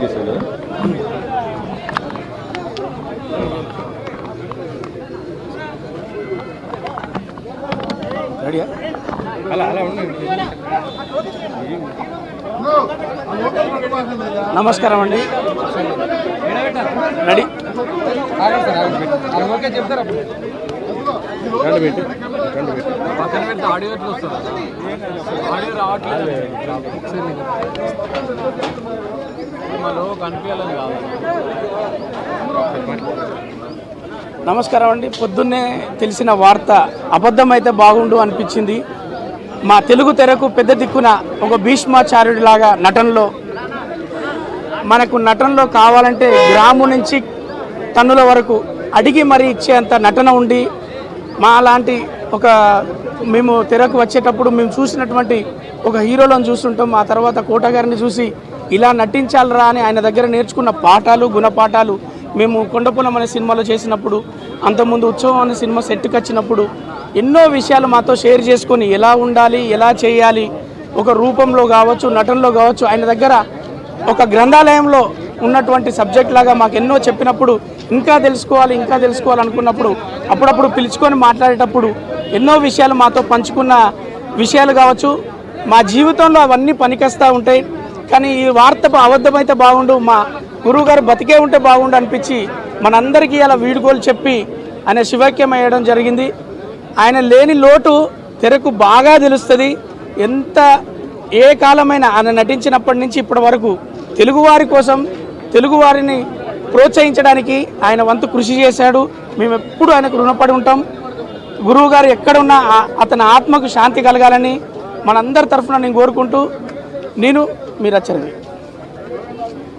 చేశాడు. రెడీయా? అలా అలా ఉండండి. నమస్కారం అండి. రెడీ ఓకే చెప్తారా? పక్కన పెడితే ఆడియో ఎట్లా వస్తుంది? ఆడియో రావట్లేదు. సినిమాలో కనిపించాలని కాదు. నమస్కారం అండి. పొద్దున్నే తెలిసిన వార్త అబద్ధమైతే బాగుండు అనిపించింది. మా తెలుగు తెరకు పెద్ద దిక్కున ఒక భీష్మాచార్యుడిలాగా నటనలో మనకు నటనలో కావాలంటే గ్రాము నుంచి టన్నుల వరకు అడిగి మరీ ఇచ్చేంత నటన ఉండి మా లాంటి ఒక మేము తెరకు వచ్చేటప్పుడు మేము చూసినటువంటి ఒక హీరోలను చూస్తుంటాం. ఆ తర్వాత కోట గారిని చూసి ఇలా నటించాలరా అని ఆయన దగ్గర నేర్చుకున్న పాఠాలు గుణపాఠాలు మేము కొండపురం అనే సినిమాలో చేసినప్పుడు, అంతకుముందు ఉత్సవం అనే సినిమా సెట్కి వచ్చినప్పుడు ఎన్నో విషయాలు మాతో షేర్ చేసుకొని ఎలా ఉండాలి, ఎలా చేయాలి, ఒక రూపంలో కావచ్చు, నటనలో కావచ్చు, ఆయన దగ్గర ఒక గ్రంథాలయంలో ఉన్నటువంటి సబ్జెక్ట్ లాగా మాకు ఎన్నో చెప్పినప్పుడు ఇంకా తెలుసుకోవాలనుకున్నప్పుడు అప్పుడప్పుడు పిలుచుకొని మాట్లాడేటప్పుడు ఎన్నో విషయాలు మాతో పంచుకున్న విషయాలు కావచ్చు. మా జీవితంలో అవన్నీ పనికొస్తూ ఉంటాయి. కానీ ఈ వార్త అబద్ధమైతే బాగుండు, మా గురువు గారు బతికే ఉంటే బాగుండు అనిపించి మనందరికీ అలా వీడుకోలు చెప్పి ఆయన శివాక్యం వేయడం జరిగింది. ఆయన లేని లోటు తెరకు బాగా తెలుస్తుంది. ఏ కాలమైనా ఆయన నటించినప్పటి నుంచి ఇప్పటి వరకు తెలుగువారి కోసం, తెలుగువారిని ప్రోత్సహించడానికి ఆయన వంతు కృషి చేశాడు. మేము ఎప్పుడు ఆయనకు రుణపడి ఉంటాం. గురువు గారు ఎక్కడున్నా అతని ఆత్మకు శాంతి కలగాలని మనందరి తరఫున నేను కోరుకుంటూ మీరు వచ్చారు.